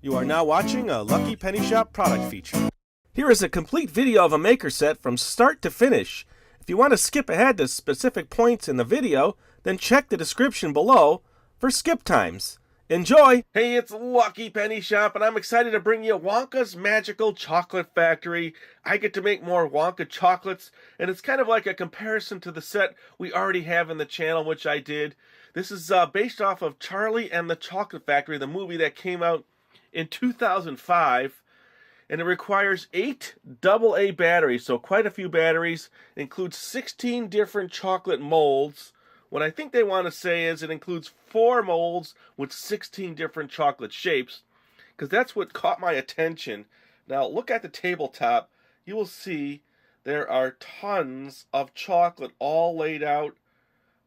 You are now watching a Lucky Penny Shop product feature. Here is a complete video of a maker set from start to finish. If you want to skip ahead to specific points in the video, then check the description below for skip times. Enjoy! Hey, it's Lucky Penny Shop, and I'm excited to bring you Wonka's Magical Chocolate Factory. I get to make more Wonka chocolates, and it's kind of like a comparison to the set we already have in the channel, which I did. This is based off of Charlie and the Chocolate Factory, the movie that came out in 2005, and it requires 8 AA batteries, so quite a few batteries. It includes 16 different chocolate molds. What I think they want to say is it includes 4 molds with 16 different chocolate shapes, because that's what caught my attention. Now look at the tabletop. You will see there are tons of chocolate all laid out.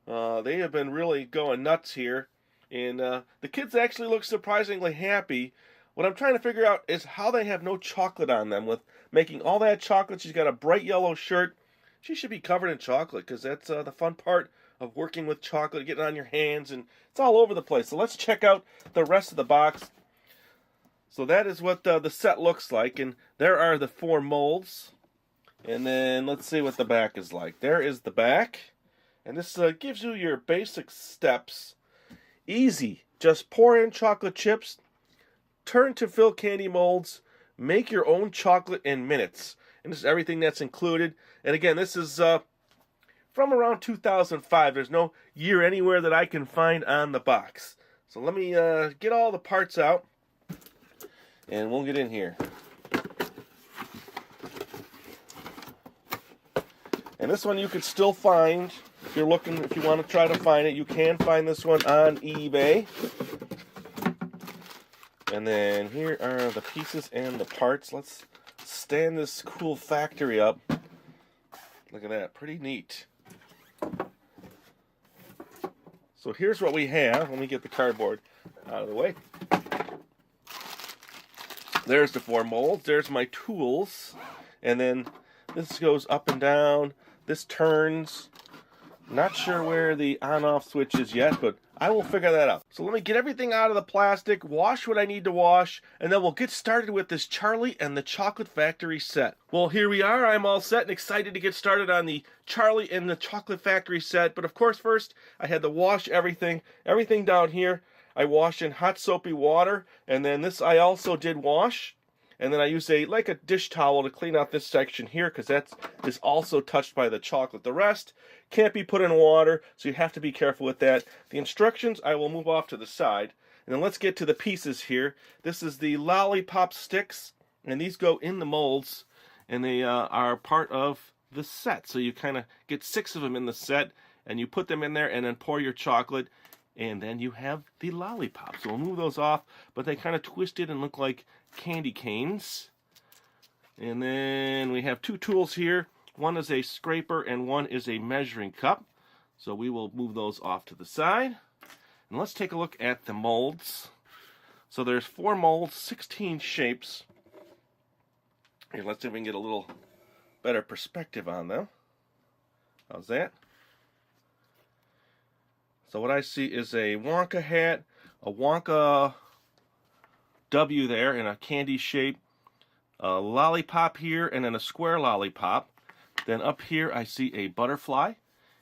They have been really going nuts here, and the kids actually look surprisingly happy. What I'm trying to figure out is how they have no chocolate on them. With making all that chocolate, she's got a bright yellow shirt. She should be covered in chocolate, because that's the fun part of working with chocolate, getting on your hands, and it's all over the place. So let's check out the rest of the box. So that is what the set looks like, and there are the 4 molds. And then let's see what the back is like. There is the back, and this gives you your basic steps. Easy. Just pour in chocolate chips, turn to fill candy molds, make your own chocolate in minutes. And this is everything that's included. And again, this is from around 2005. There's no year anywhere that I can find on the box. So let me get all the parts out, and we'll get in here. And this one you could still find if you're looking, if you want to try to find it. You can find this one on eBay. And then here are the pieces and the parts. Let's stand this cool factory up. Look at that, pretty neat. So here's what we have. Let me get the cardboard out of the way. There's the 4 molds. There's my tools. And then this goes up and down. This turns. Not sure where the on-off switch is yet, but I will figure that out. So let me get everything out of the plastic, wash what I need to wash, and then we'll get started with this Charlie and the Chocolate Factory set. Well, here we are. I'm all set and excited to get started on the Charlie and the Chocolate Factory set. But of course, first, I had to wash everything. Everything down here, I washed in hot soapy water, and then this I also did wash. And then I use a dish towel to clean out this section here, because that is also touched by the chocolate. The rest can't be put in water, so you have to be careful with that. The instructions I will move off to the side. And then let's get to the pieces here. This is the lollipop sticks, and these go in the molds, and they are part of the set. So you kind of get 6 of them in the set, and you put them in there and then pour your chocolate, and then you have the lollipops. So we'll move those off, but they kind of twisted and look like candy canes. And then we have 2 tools here. One is a scraper and one is a measuring cup. So we will move those off to the side. And let's take a look at the molds. So there's 4 molds, 16 shapes. Here, let's see if we can get a little better perspective on them. How's that? So what I see is a Wonka hat, a Wonka W there in a candy shape, a lollipop here, and then a square lollipop. Then up here I see a butterfly,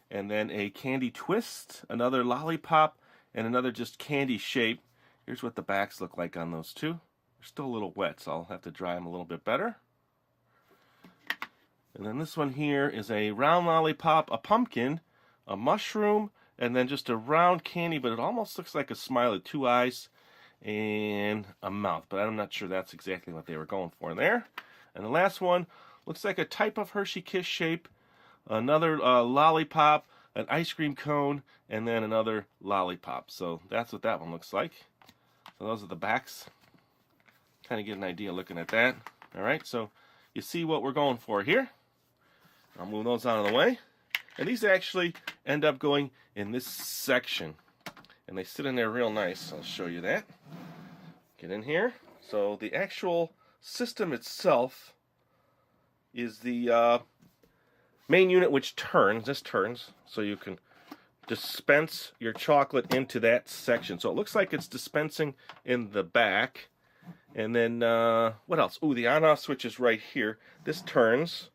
and then a candy twist, another lollipop, and another just candy shape. Here's what the backs look like on those 2. They're still a little wet, so I'll have to dry them a little bit better. And then this one here is a round lollipop, a pumpkin, a mushroom, and then just a round candy, but it almost looks like a smiley, 2 eyes and a mouth, but I'm not sure that's exactly what they were going for there. And the last one looks like a type of Hershey Kiss shape, another lollipop, an ice cream cone, and then another lollipop. So that's what that one looks like. So those are the backs. Kind of get an idea looking at that. Alright, so you see what we're going for here. I'll move those out of the way. And these actually end up going in this section. And they sit in there real nice. I'll show you that. Get in here. So the actual system itself is the main unit, which turns. This turns, so you can dispense your chocolate into that section. So it looks like it's dispensing in the back. And then, what else? Ooh, the on-off switch is right here. This turns,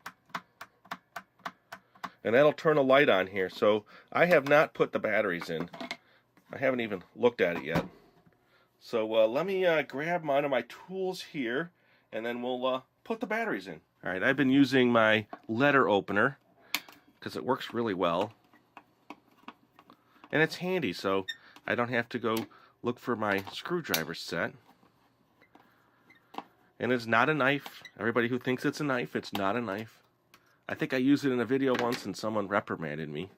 and that'll turn a light on here. So I have not put the batteries in. I haven't even looked at it yet. So let me grab one of my tools here, and then we'll put the batteries in. All right, I've been using my letter opener because it works really well. And it's handy, so I don't have to go look for my screwdriver set. And it's not a knife. Everybody who thinks it's a knife, it's not a knife. I think I used it in a video once and someone reprimanded me.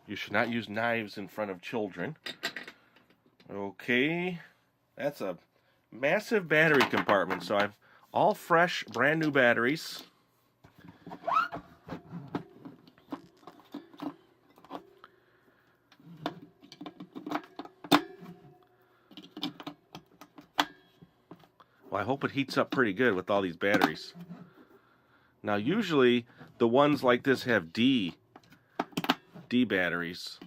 You should not use knives in front of children. Okay, that's a massive battery compartment. So I've all fresh, brand new batteries. Well, I hope it heats up pretty good with all these batteries. Now, usually the ones like this have D batteries.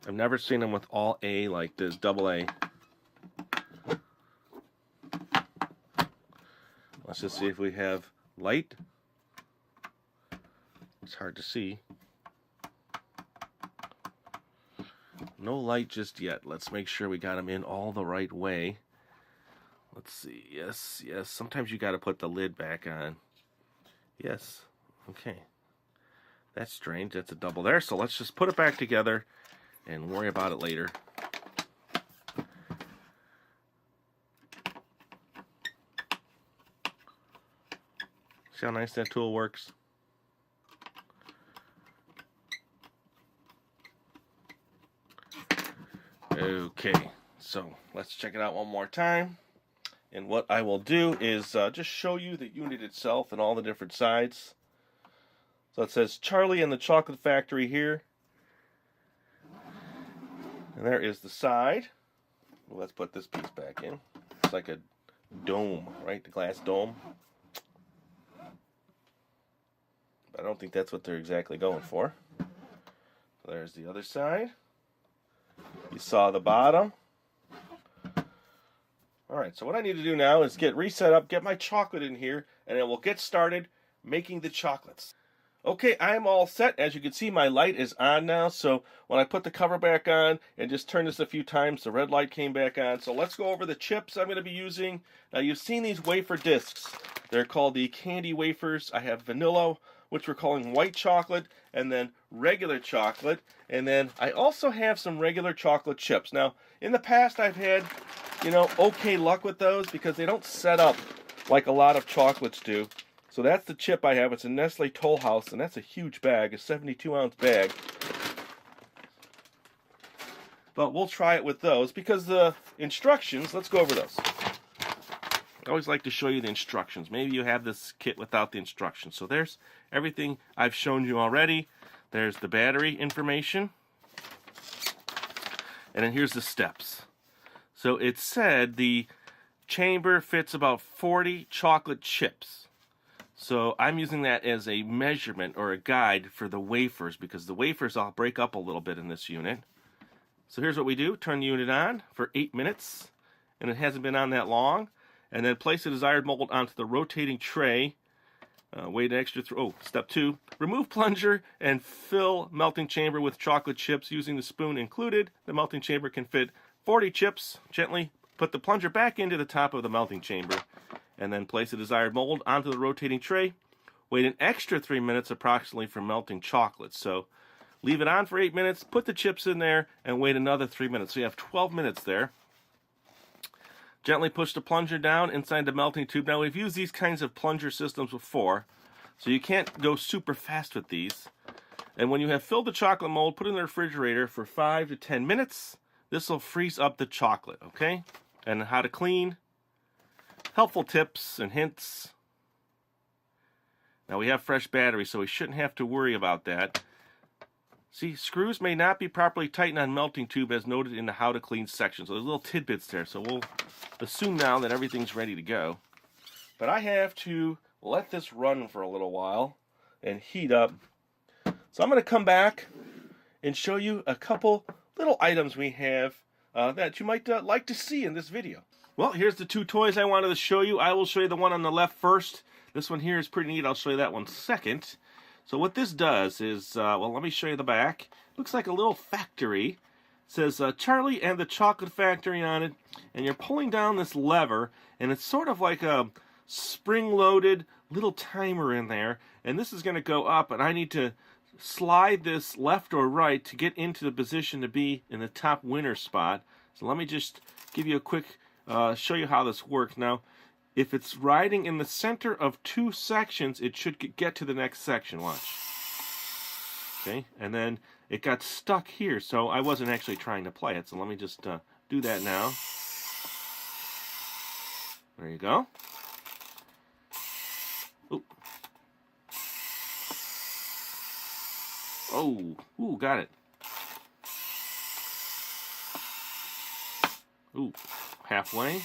I've never seen them with all A like this, double A. Let's just see if we have light. It's hard to see. No light just yet. Let's make sure we got them in all the right way. Let's see. Yes, yes. Sometimes you got to put the lid back on. Yes. Okay. That's strange. That's a double there. So let's just put it back together and worry about it later. See how nice that tool works? Okay, so let's check it out one more time. And what I will do is just show you the unit itself and all the different sides. So it says Charlie and the Chocolate Factory here. And there is the side. Well, let's put this piece back in. It's like a dome, right? The glass dome. But I don't think that's what they're exactly going for. So there's the other side. You saw the bottom. Alright, so what I need to do now is get reset up, get my chocolate in here, and then we'll get started making the chocolates. Okay, I'm all set. As you can see, my light is on now, so when I put the cover back on and just turn this a few times, the red light came back on. So let's go over the chips I'm going to be using. Now, you've seen these wafer discs. They're called the candy wafers. I have vanilla, which we're calling white chocolate, and then regular chocolate. And then I also have some regular chocolate chips. Now, in the past, I've had, okay luck with those because they don't set up like a lot of chocolates do. So that's the chip I have. It's a Nestle Toll House, and that's a huge bag, a 72-ounce bag. But we'll try it with those because the instructions, let's go over those. I always like to show you the instructions. Maybe you have this kit without the instructions. So there's everything I've shown you already. There's the battery information. And then here's the steps. So it said the chamber fits about 40 chocolate chips. So I'm using that as a measurement or a guide for the wafers because the wafers all break up a little bit in this unit. So here's what we do. Turn the unit on for 8 minutes, and it hasn't been on that long. And then place the desired mold onto the rotating tray. Wait an extra step 2. Remove plunger and fill melting chamber with chocolate chips using the spoon included. The melting chamber can fit 40 chips. Gently put the plunger back into the top of the melting chamber. And then place the desired mold onto the rotating tray. Wait an extra 3 minutes approximately for melting chocolate. So leave it on for 8 minutes, put the chips in there, and wait another 3 minutes. So you have 12 minutes there. Gently push the plunger down inside the melting tube. Now, we've used these kinds of plunger systems before, so you can't go super fast with these. And when you have filled the chocolate mold, put it in the refrigerator for 5 to 10 minutes. This will freeze up the chocolate, okay? And how to clean. Helpful tips and hints. Now, we have fresh batteries, so we shouldn't have to worry about that. See, screws may not be properly tightened on melting tube as noted in the how to clean section. So there's little tidbits there. So we'll assume now that everything's ready to go. But I have to let this run for a little while and heat up. So I'm going to come back and show you a couple little items we have that you might like to see in this video. Well, here's the two toys I wanted to show you. I will show you the one on the left first. This one here is pretty neat. I'll show you that one second. So what this does is, well, let me show you the back. Looks like a little factory. It says Charlie and the Chocolate Factory on it, and you're pulling down this lever, and it's sort of like a spring-loaded little timer in there, and this is going to go up, and I need to slide this left or right to get into the position to be in the top winner spot. So let me just give you a quick show you how this works. Now, if it's riding in the center of two sections, it should get to the next section. Watch. Okay, and then it got stuck here, so I wasn't actually trying to play it. So let me just do that now. There you go. Ooh. Oh, ooh, got it. Ooh, halfway.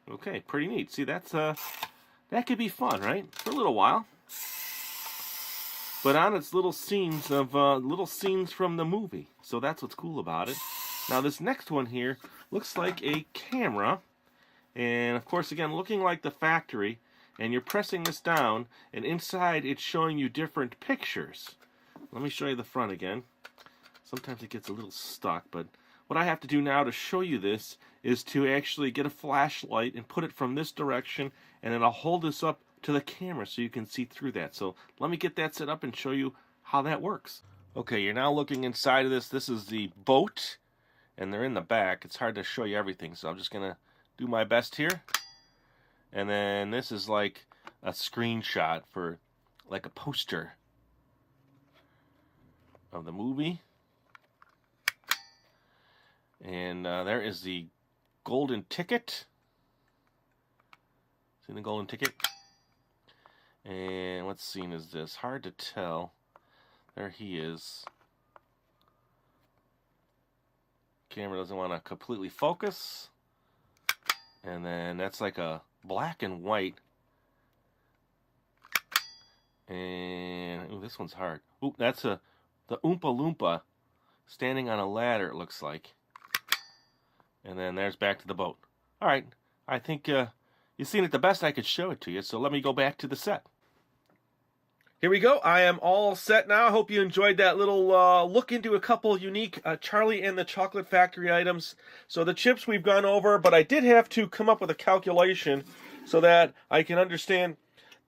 Okay, pretty neat. See, that's that could be fun, right? For a little while. But on its little scenes from the movie. So that's what's cool about it. Now this next one here looks like a camera, and of course again looking like the factory. And you're pressing this down, and inside it's showing you different pictures. Let me show you the front again. Sometimes it gets a little stuck, but what I have to do now to show you this is to actually get a flashlight and put it from this direction, and then I'll hold this up to the camera so you can see through that. So let me get that set up and show you how that works. Okay, you're now looking inside of this. This is the boat, and they're in the back. It's hard to show you everything, so I'm just going to do my best here. And then this is like a screenshot for like a poster of the movie. And there is the golden ticket. See the golden ticket? And what scene is this? Hard to tell. There he is. Camera doesn't want to completely focus. And then that's like a black and white. And ooh, this one's hard. Ooh, that's the Oompa Loompa standing on a ladder, it looks like. And then there's back to the boat. All right, I think you've seen it the best I could show it to you, so let me go back to the set. Here we go. I am all set now. I hope you enjoyed that little look into a couple unique Charlie and the Chocolate Factory items. So the chips we've gone over, but I did have to come up with a calculation so that I can understand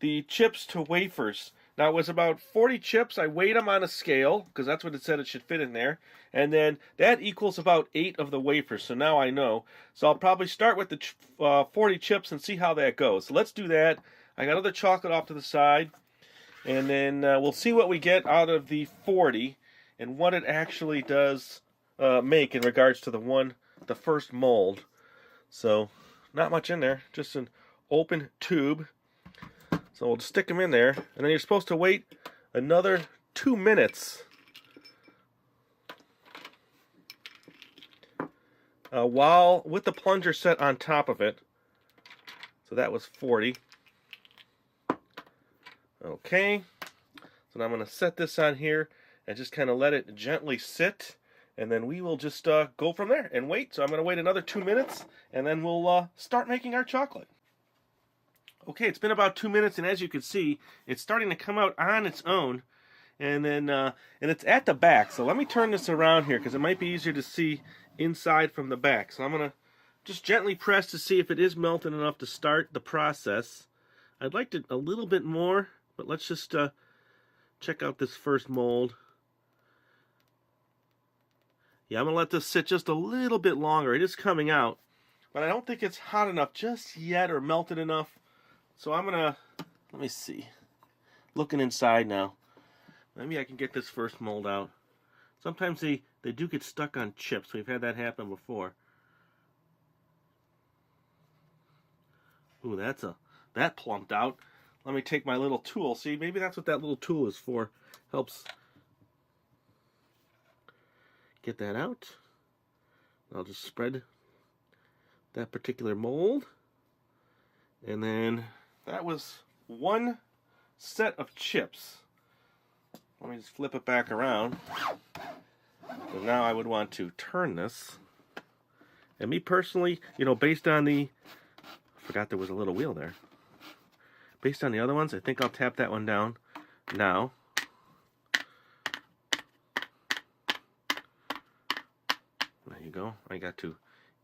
the chips to wafers. Now it was about 40 chips. I weighed them on a scale because that's what it said it should fit in there. And then that equals about 8 of the wafers. So now I know. So I'll probably start with the 40 chips and see how that goes. So let's do that. I got other chocolate off to the side. And then we'll see what we get out of the 40 and what it actually does make in regards to the first mold. So not much in there, just an open tube. So we'll stick them in there, and then you're supposed to wait another 2 minutes while with the plunger set on top of it. So that was 40. Okay, so now I'm going to set this on here and just kind of let it gently sit, and then we will just go from there and wait. So I'm going to wait another 2 minutes, and then we'll start making our chocolate. Okay, it's been about 2 minutes, and as you can see, it's starting to come out on its own, and then and it's at the back. So let me turn this around here because it might be easier to see inside from the back. So I'm going to just gently press to see if it is melted enough to start the process. I'd like it a little bit more. But let's just check out this first mold. Yeah, I'm going to let this sit just a little bit longer. It is coming out. But I don't think it's hot enough just yet or melted enough. So I'm going to, let me see. Looking inside now. Maybe I can get this first mold out. Sometimes they do get stuck on chips. We've had that happen before. Ooh, that plumped out. Let me take my little tool. See, maybe that's what that little tool is for. Helps get that out. I'll just spread that particular mold. And then that was one set of chips. Let me just flip it back around. So now I would want to turn this. And me personally, you know, based on the, I forgot there was a little wheel there. Based on the other ones, I think I'll tap that one down now. There you go. I got to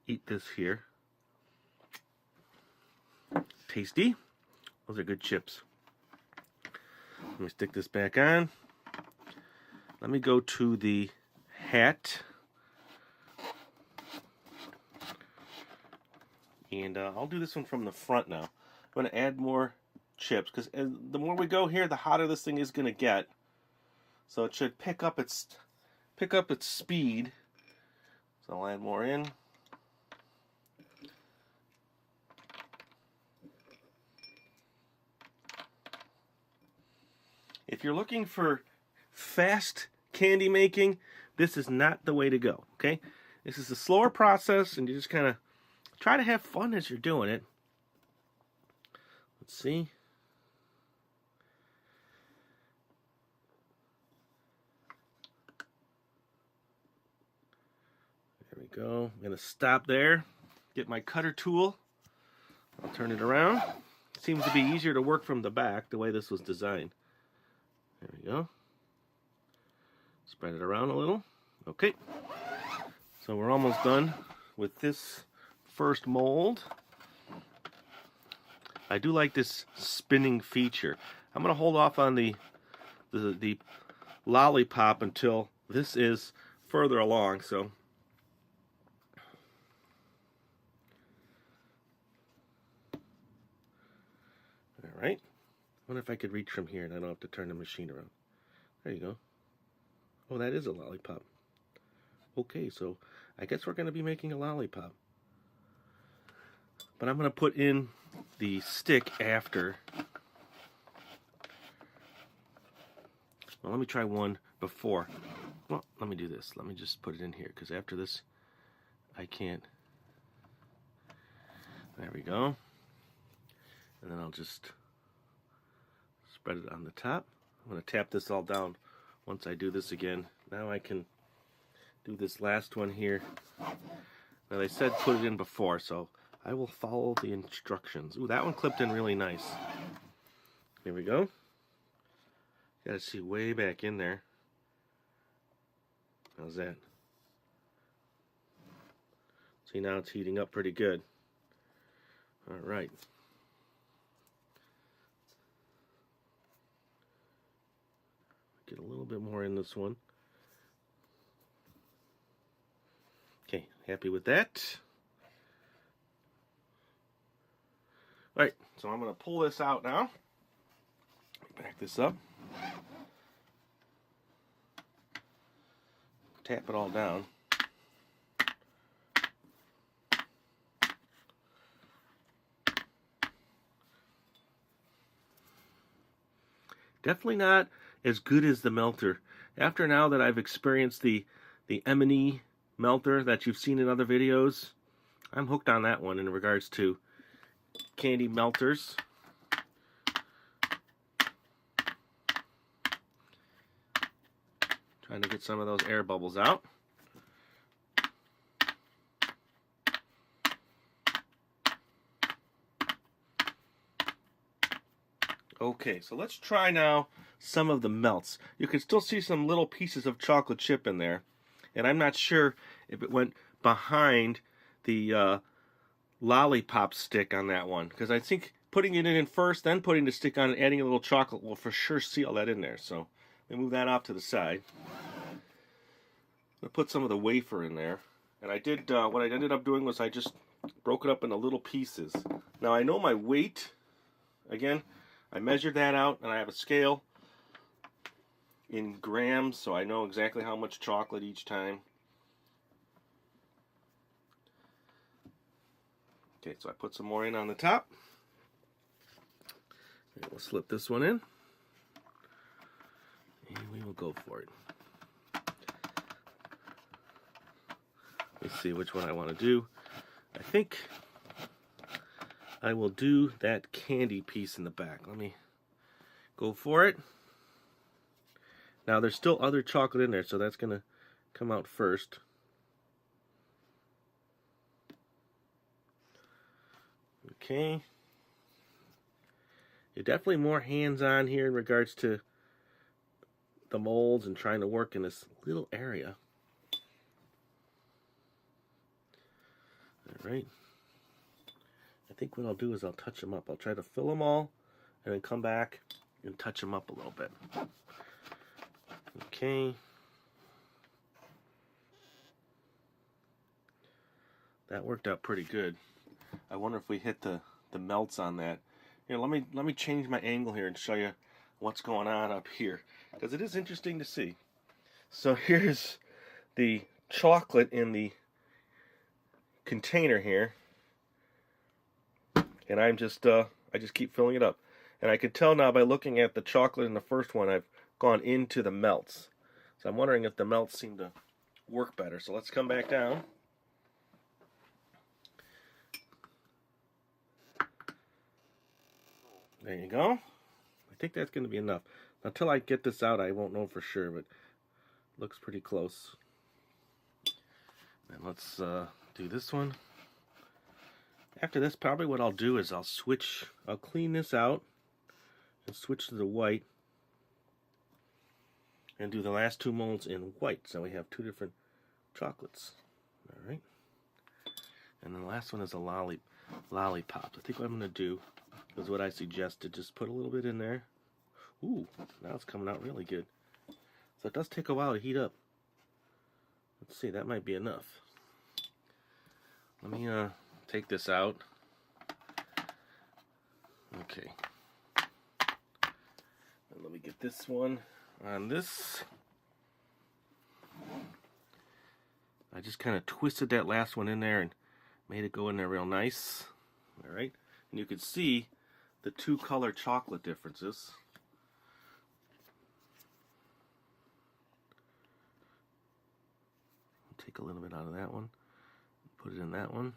eat this here. Tasty. Those are good chips. Let me stick this back on. Let me go to the hat. And I'll do this one from the front now. I'm going to add more chips because the more we go here, the hotter this thing is going to get. So it should pick up its speed. So I'll add more in. If you're looking for fast candy making, this is not the way to go, okay? This is a slower process, and you just kind of try to have fun as you're doing it. Let's see. There we go. I'm going to stop there, get my cutter tool. I'll turn it around. It seems to be easier to work from the back the way this was designed. There we go. Spread it around a little. Okay. So we're almost done with this first mold. I do like this spinning feature. I'm going to hold off on the lollipop until this is further along. So all right. I wonder if I could reach from here and I don't have to turn the machine around. There you go. Oh, that is a lollipop. Okay, so I guess we're going to be making a lollipop. But I'm going to put in the stick after. Well, let me try one before. Well, let me do this. Let me just put it in here because after this, I can't. There we go. And then I'll just spread it on the top. I'm going to tap this all down once I do this again. Now I can do this last one here. Now they said put it in before, so I will follow the instructions. Ooh, that one clipped in really nice. Here we go. Gotta see way back in there. How's that? See, now it's heating up pretty good. All right. Get a little bit more in this one. Okay, happy with that. All right, so I'm going to pull this out now. Back this up. Tap it all down. Definitely not as good as the melter. After now that I've experienced the M&E melter that you've seen in other videos, I'm hooked on that one in regards to candy melters. Trying to get some of those air bubbles out. Okay, so let's try now some of the melts. You can still see some little pieces of chocolate chip in there. And I'm not sure if it went behind the lollipop stick on that one. Because I think putting it in first, then putting the stick on and adding a little chocolate will for sure seal that in there. So let me move that off to the side. I'm going to put some of the wafer in there. And I did, what I ended up doing was I just broke it up into little pieces. Now I know my weight, again, I measured that out, and I have a scale in grams, so I know exactly how much chocolate each time. Okay, so I put some more in on the top. And we'll slip this one in, and we will go for it. Let's see which one I want to do. I think I will do that candy piece in the back. Let me go for it. Now there's still other chocolate in there, so that's going to come out first. Okay. You're definitely more hands-on here in regards to the molds and trying to work in this little area. All right. I think what I'll do is I'll touch them up. I'll try to fill them all and then come back and touch them up a little bit. Okay. That worked out pretty good. I wonder if we hit the melts on that. Here, let me change my angle here and show you what's going on up here, because it is interesting to see. So here's the chocolate in the container here, and I just keep filling it up. And I can tell now by looking at the chocolate in the first one, I've gone into the melts. So I'm wondering if the melts seem to work better. So let's come back down. There you go. I think that's going to be enough. Until I get this out, I won't know for sure, but it looks pretty close. And let's do this one. After this, probably what I'll do is I'll clean this out and switch to the white and do the last two molds in white. So we have two different chocolates. All right. And then the last one is a lollipops. I think what I'm going to do is what I suggested. Just put a little bit in there. Ooh, now it's coming out really good. So it does take a while to heat up. Let's see, that might be enough. Let me take this out. Okay. And let me get this one on this. I just kind of twisted that last one in there and made it go in there real nice. All right. And you can see the two color chocolate differences. Take a little bit out of that one, put it in that one.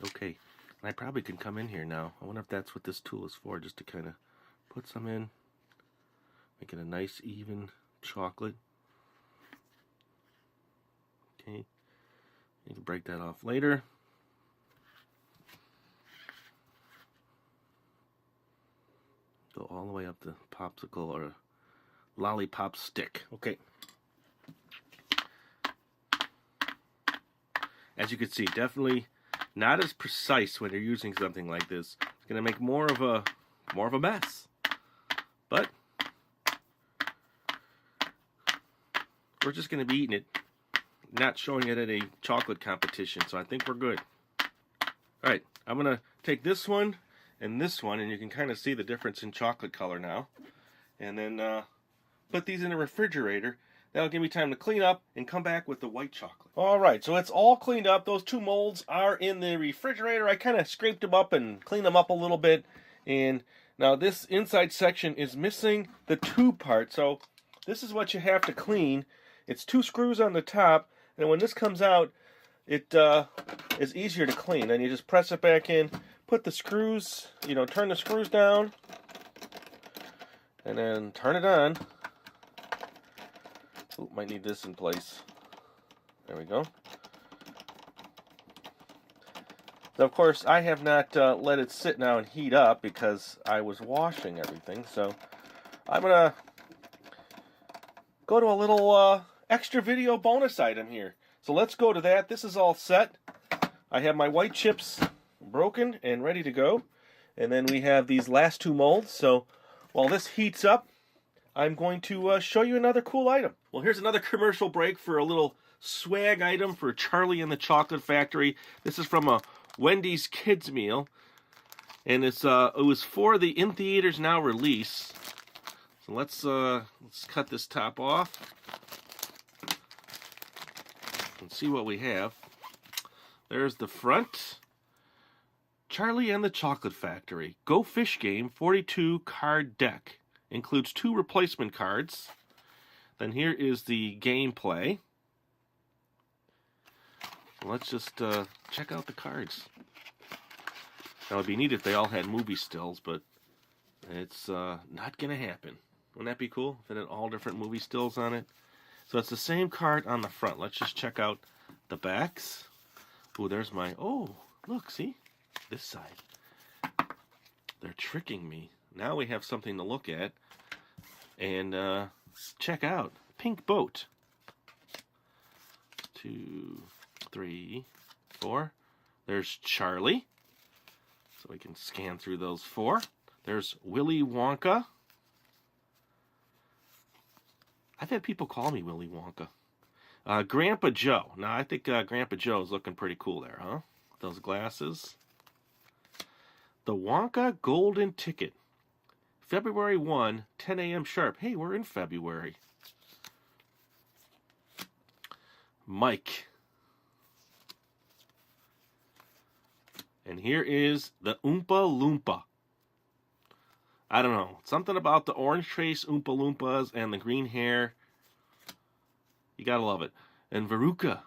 Okay, and I probably can come in here now. I wonder if that's what this tool is for, just to kind of put some in, make it a nice even chocolate. Okay, you can break that off later. Go all the way up the popsicle or lollipop stick. Okay. As you can see, definitely not as precise when you're using something like this. It's going to make more of a mess. But we're just going to be eating it, not showing it at a chocolate competition. So I think we're good. All right, I'm going to take this one and this one, and you can kind of see the difference in chocolate color now. And then put these in the refrigerator. That'll give me time to clean up and come back with the white chocolate. Alright, so it's all cleaned up. Those two molds are in the refrigerator. I kind of scraped them up and cleaned them up a little bit. And now this inside section is missing the tube part. So this is what you have to clean. It's two screws on the top. And when this comes out, it is easier to clean. And you just press it back in, put the screws, turn the screws down, and then turn it on. Ooh, might need this in place. There we go. So of course, I have not let it sit now and heat up because I was washing everything. So I'm going to go to a little extra video bonus item here. So let's go to that. This is all set. I have my white chips broken and ready to go. And then we have these last two molds. So while this heats up, I'm going to show you another cool item. Well, here's another commercial break for a little swag item for Charlie and the Chocolate Factory. This is from a Wendy's Kids Meal. And it was for the In Theaters Now release. So let's cut this top off and see what we have. There's the front. Charlie and the Chocolate Factory Go Fish Game 42 card deck. Includes 2 replacement cards. Then here is the gameplay. Let's just check out the cards. Now it'd be neat if they all had movie stills, but it's not going to happen. Wouldn't that be cool if it had all different movie stills on it? So it's the same card on the front. Let's just check out the backs. Ooh, there's my... Oh, look, see? This side. They're tricking me. Now we have something to look at. And check out. Pink boat. 2, 3, 4. There's Charlie. So we can scan through those 4. There's Willy Wonka. I've had people call me Willy Wonka. Grandpa Joe. Now, I think Grandpa Joe is looking pretty cool there, huh? Those glasses. The Wonka Golden Ticket. February 1, 10 a.m. sharp. Hey, we're in February. Mike. And here is the Oompa Loompa. I don't know. Something about the orange trace Oompa Loompas and the green hair. You gotta love it. And Veruca.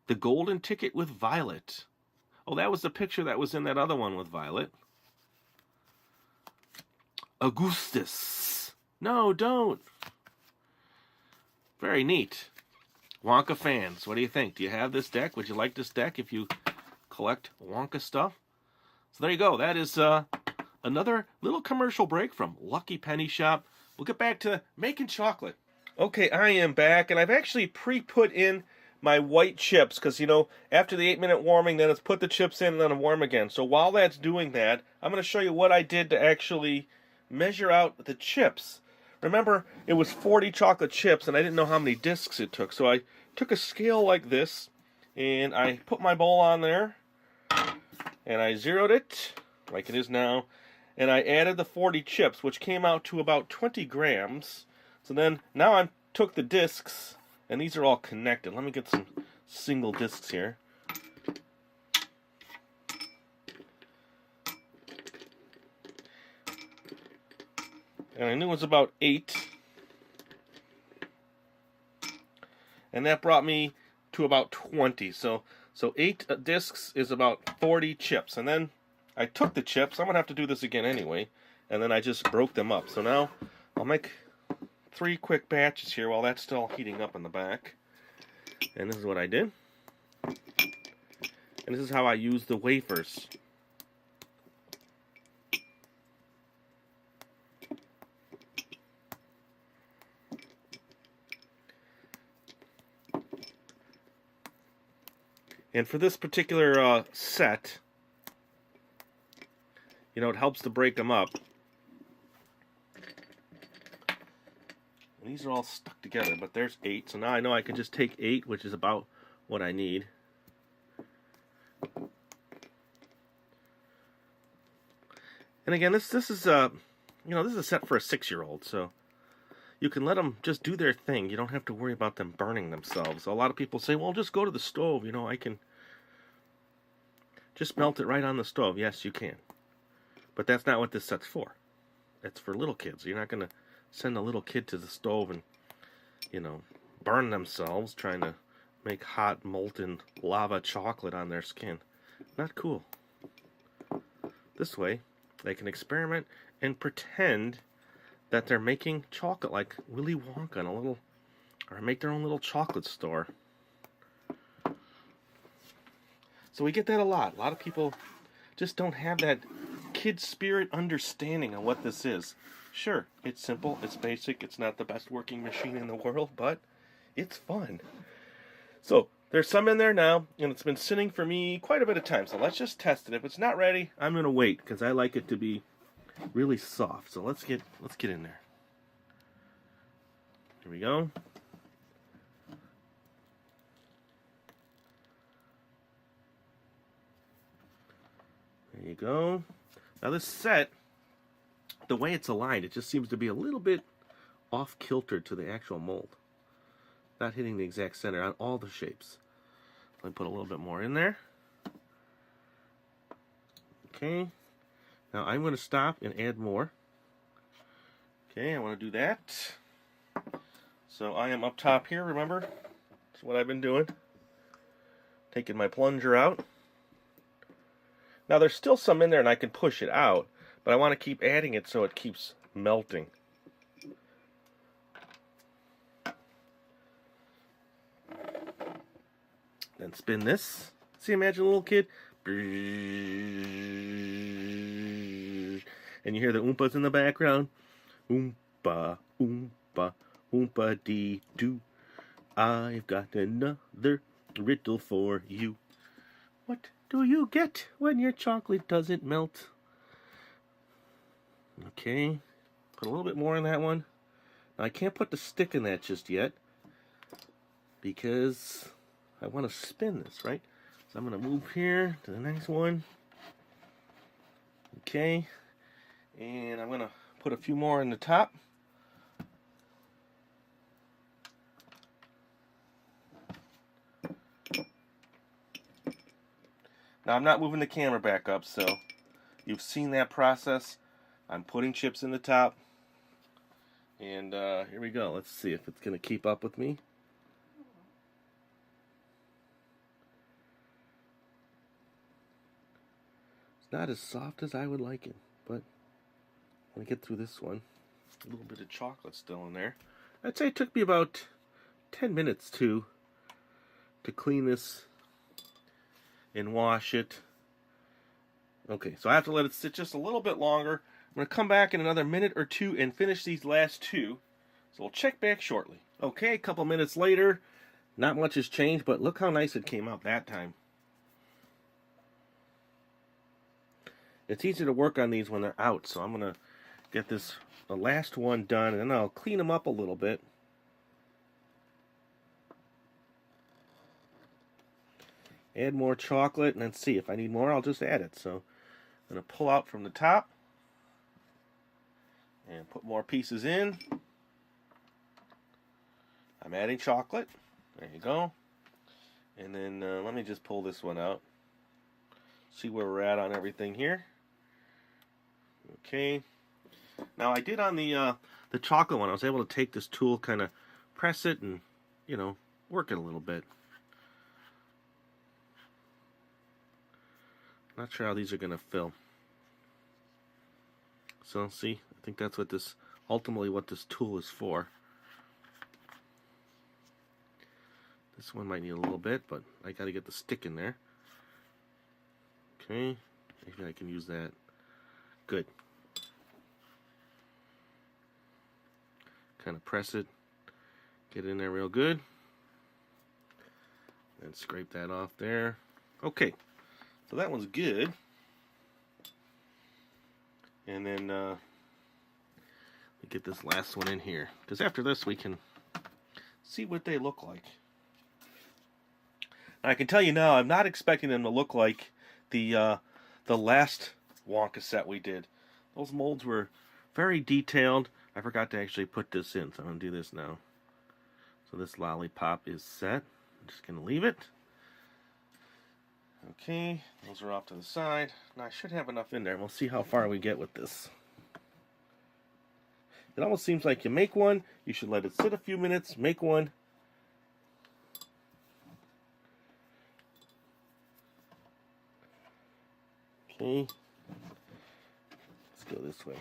The Golden Ticket with Violet. Oh, that was the picture that was in that other one with Violet. Augustus. No, don't. Very neat. Wonka fans, what do you think? Do you have this deck? Would you like this deck if you collect Wonka stuff? So there you go. That is another little commercial break from Lucky Penny Shop. We'll get back to making chocolate. Okay, I am back, and I've actually pre-put in my white chips, because, you know, after the 8-minute warming, then it's put the chips in and then warm again. So while that's doing that, I'm going to show you what I did to actually measure out the chips. Remember, it was 40 chocolate chips, and I didn't know how many discs it took. So I took a scale like this, and I put my bowl on there, and I zeroed it, like it is now, and I added the 40 chips, which came out to about 20 grams. So then, now I took the discs, and these are all connected. Let me get some single discs here. And I knew it was about 8. And that brought me to about 20. So 8 discs is about 40 chips. And then I took the chips. I'm going to have to do this again anyway. And then I just broke them up. So now I'll make 3 quick batches here while that's still heating up in the back. And this is what I did. And this is how I use the wafers. And for this particular set, you know, it helps to break them up. And these are all stuck together, but there's 8. So now I know I can just take 8, which is about what I need. And again, this is you know, this is a set for a 6-year-old, so you can let them just do their thing. You don't have to worry about them burning themselves. So a lot of people say, well, just go to the stove. You know, I can just melt it right on the stove. Yes, you can. But that's not what this set's for. It's for little kids. You're not going to send a little kid to the stove and, you know, burn themselves trying to make hot, molten lava chocolate on their skin. Not cool. This way, they can experiment and pretend that they're making chocolate like Willy Wonka in a little, or make their own little chocolate store. So we get that a lot. A lot of people just don't have that kid spirit understanding of what this is. Sure, it's simple, it's basic, it's not the best working machine in the world, but it's fun. So there's some in there now, and it's been sitting for me quite a bit of time. So let's just test it. If it's not ready, I'm gonna wait because I like it to be really soft. So let's get in there. Here we go. There you go. Now this set, the way it's aligned, it just seems to be a little bit off-kilter to the actual mold. Not hitting the exact center on all the shapes. Let me put a little bit more in there. Okay. Now I'm going to stop and add more. Okay, I want to do that. So I am up top here, remember? That's what I've been doing. Taking my plunger out. Now there's still some in there and I can push it out, but I want to keep adding it so it keeps melting. Then spin this. See, imagine a little kid. And you hear the Oompas in the background. Oompa, Oompa, Oompa dee doo. I've got another riddle for you. What do you get when your chocolate doesn't melt? Okay, put a little bit more in that one. Now, I can't put the stick in that just yet because I want to spin this, right? So I'm going to move here to the next one. Okay, and I'm going to put a few more in the top. Now, I'm not moving the camera back up, so you've seen that process. I'm putting chips in the top. And here we go. Let's see if it's going to keep up with me. It's not as soft as I would like it, but I'm going to get through this one. A little bit of chocolate still in there. I'd say it took me about 10 minutes to clean this and wash it. Okay, so I have to let it sit just a little bit longer. I'm going to come back in another minute or two and finish these last two. So we'll check back shortly. Okay, a couple minutes later. Not much has changed, but look how nice it came out that time. It's easy to work on these when they're out, so I'm going to get the last one done, and then I'll clean them up a little bit. Add more chocolate, and then see if I need more, I'll just add it. So I'm going to pull out from the top and put more pieces in. I'm adding chocolate. There you go. And then let me just pull this one out. See where we're at on everything here. Okay. Now I did on the chocolate one, I was able to take this tool, kind of press it and, you know, work it a little bit. Not sure how these are going to fill. So, see, I think that's what this, ultimately what this tool is for. This one might need a little bit, but I got to get the stick in there. Okay, maybe I can use that. Good. Kind of press it, get it in there real good, and scrape that off there. Okay. So that one's good. And then we get this last one in here, because after this we can see what they look like. And I can tell you now, I'm not expecting them to look like the last Wonka set we did. Those molds were very detailed. I forgot to actually put this in, so I'm going to do this now. So this lollipop is set. I'm just going to leave it. Okay, those are off to the side. Now I should have enough in there. We'll see how far we get with this. It almost seems like you make one, you should let it sit a few minutes, make one. Okay, let's go this way.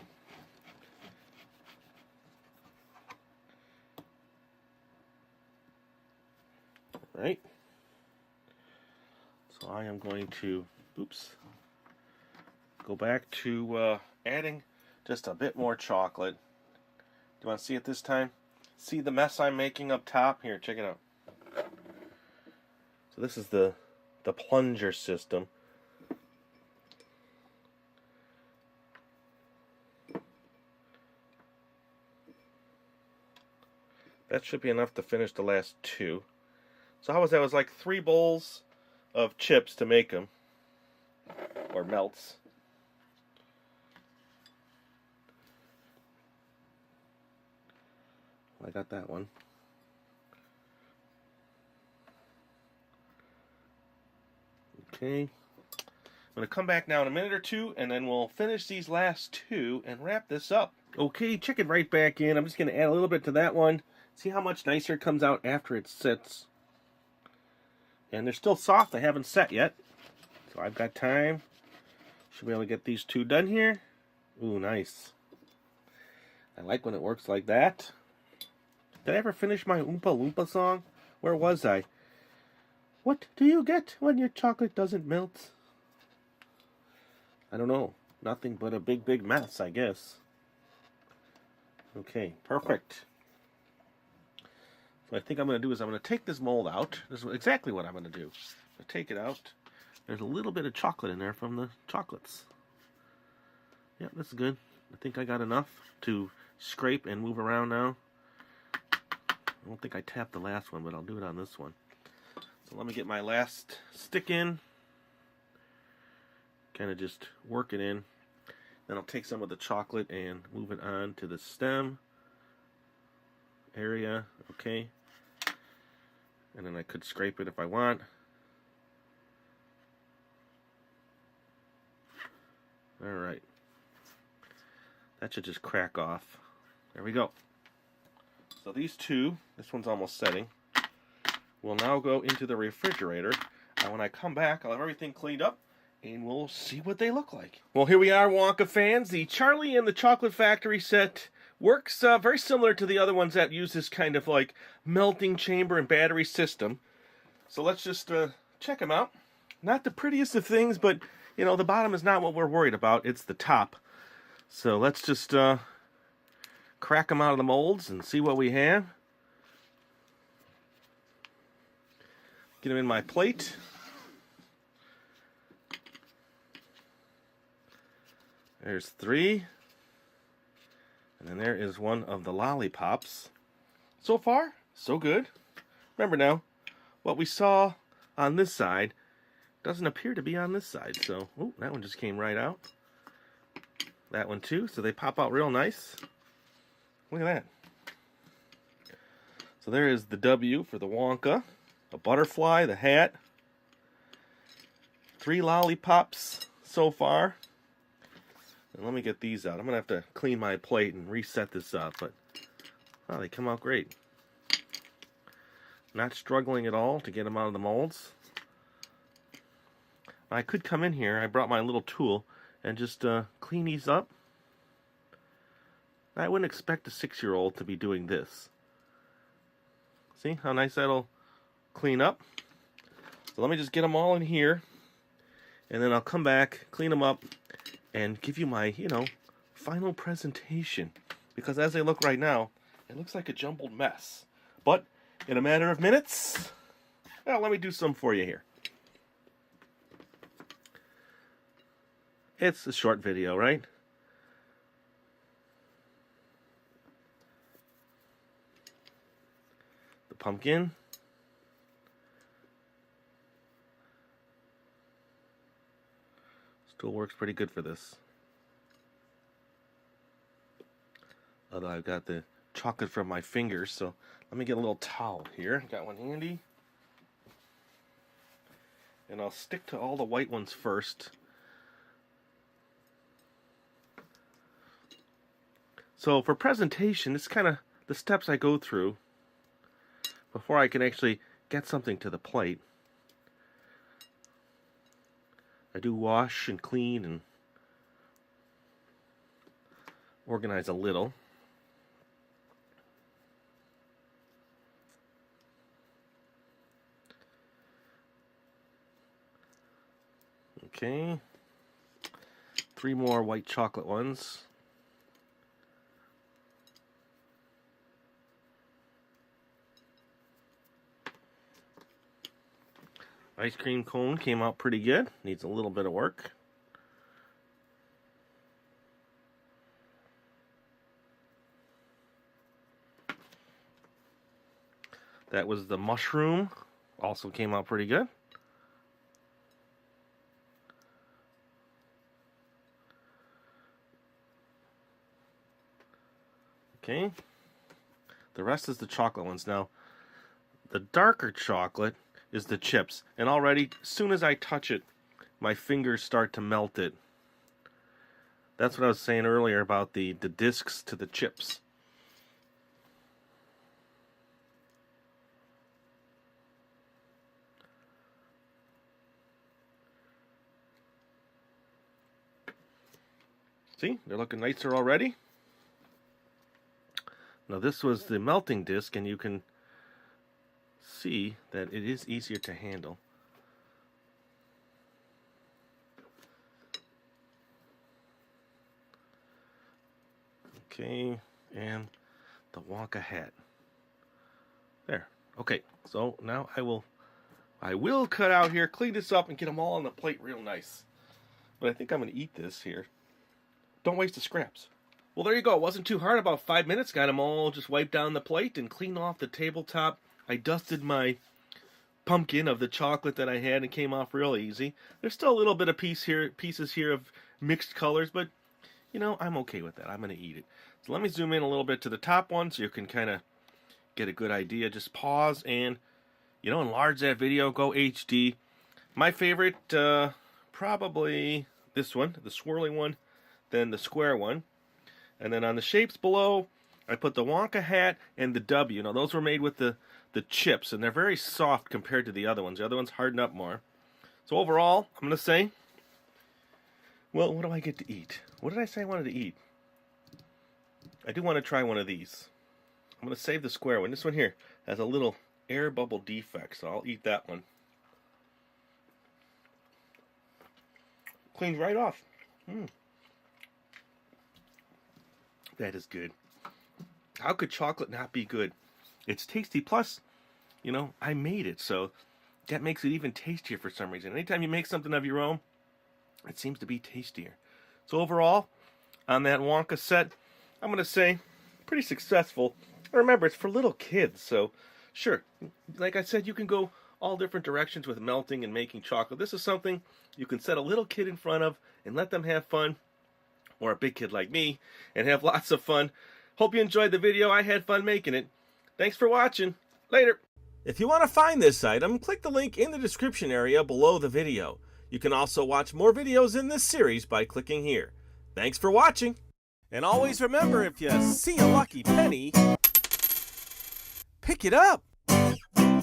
All right. So I am going to, go back to adding just a bit more chocolate. Do you want to see it this time? See the mess I'm making up top? Here, check it out. So this is the plunger system. That should be enough to finish the last two. So how was that? It was like 3 bowls of chips to make them, or melts. I got that one. Okay. I'm going to come back now in a minute or two, and then we'll finish these last two and wrap this up. Okay, check it right back in. I'm just going to add a little bit to that one. See how much nicer it comes out after it sits. And they're still soft. They haven't set yet. So I've got time. Should be able to get these two done here. Ooh, nice. I like when it works like that. Did I ever finish my Oompa Loompa song? Where was I? What do you get when your chocolate doesn't melt? I don't know. Nothing but a big, big mess, I guess. Okay, perfect. So what I think I'm going to do is I'm going to take this mold out. This is exactly what I'm going to do. I take it out. There's a little bit of chocolate in there from the chocolates. Yeah, that's good. I think I got enough to scrape and move around now. I don't think I tapped the last one, but I'll do it on this one. So let me get my last stick in. Kind of just work it in. Then I'll take some of the chocolate and move it on to the stem area. Okay. And then I could scrape it if I want. Alright. That should just crack off. There we go. So these two, this one's almost setting, will now go into the refrigerator. And when I come back, I'll have everything cleaned up and we'll see what they look like. Well, here we are, Wonka fans. The Charlie and the Chocolate Factory set works very similar to the other ones that use this kind of like melting chamber and battery system. So let's just check them out. Not the prettiest of things, but you know, the bottom is not what we're worried about. It's the top. So let's just crack them out of the molds and see what we have. Get them in my plate. There's 3. And then there is one of the lollipops. So far, so good. Remember now, what we saw on this side doesn't appear to be on this side. So, oh, that one just came right out. That one too. So they pop out real nice. Look at that. So there is the W for the Wonka. A butterfly, the hat. 3 lollipops so far. And let me get these out. I'm going to have to clean my plate and reset this up. But, wow, they come out great. Not struggling at all to get them out of the molds. I could come in here. I brought my little tool and just clean these up. I wouldn't expect a 6-year-old to be doing this. See how nice that'll clean up? So let me just get them all in here. And then I'll come back, clean them up, and give you my, you know, final presentation. Because as they look right now, it looks like a jumbled mess. But in a matter of minutes, well, let me do some for you here. It's a short video, right? The pumpkin. Still works pretty good for this. Although I've got the chocolate from my fingers, so let me get a little towel here. Got one handy. And I'll stick to all the white ones first. So for presentation, it's kind of the steps I go through before I can actually get something to the plate. I do wash and clean and organize a little. Okay. 3 more white chocolate ones. Ice cream cone came out pretty good. Needs a little bit of work. That was the mushroom. Also came out pretty good. Okay. The rest is the chocolate ones. Now, the darker chocolate is the chips. And already, as soon as I touch it, my fingers start to melt it. That's what I was saying earlier about the discs to the chips. See, they're looking nicer already. Now this was the melting disc, and you can see that it is easier to handle. Okay, and the Wonka hat. There. Okay, so now I will cut out here, clean this up, and get them all on the plate real nice. But I think I'm going to eat this here. Don't waste the scraps. Well, there you go. It wasn't too hard. About 5 minutes. Got them all just wiped down the plate and cleaned off the tabletop. I dusted my pumpkin of the chocolate that I had and came off real easy. There's still a little bit of pieces here of mixed colors, but you know, I'm okay with that. I'm going to eat it. So let me zoom in a little bit to the top one so you can kind of get a good idea. Just pause and, you know, enlarge that video. Go HD. My favorite, probably this one, the swirly one, then the square one. And then on the shapes below, I put the Wonka hat and the W. Now, those were made with the chips, and they're very soft compared to the other ones. The other ones harden up more. So overall, I'm going to say, well, what do I get to eat? What did I say I wanted to eat? I do want to try one of these. I'm going to save the square one. This one here has a little air bubble defect, so I'll eat that one. Cleans right off. That is good. How could chocolate not be good? It's tasty, plus, you know, I made it, so that makes it even tastier for some reason. Anytime you make something of your own, it seems to be tastier. So overall, on that Wonka set, I'm going to say pretty successful. Remember, it's for little kids, so sure, like I said, you can go all different directions with melting and making chocolate. This is something you can set a little kid in front of and let them have fun, or a big kid like me, and have lots of fun. Hope you enjoyed the video. I had fun making it. Thanks for watching. Later. If you want to find this item, click the link in the description area below the video. You can also watch more videos in this series by clicking here. Thanks for watching. And always remember, if you see a lucky penny, pick it up.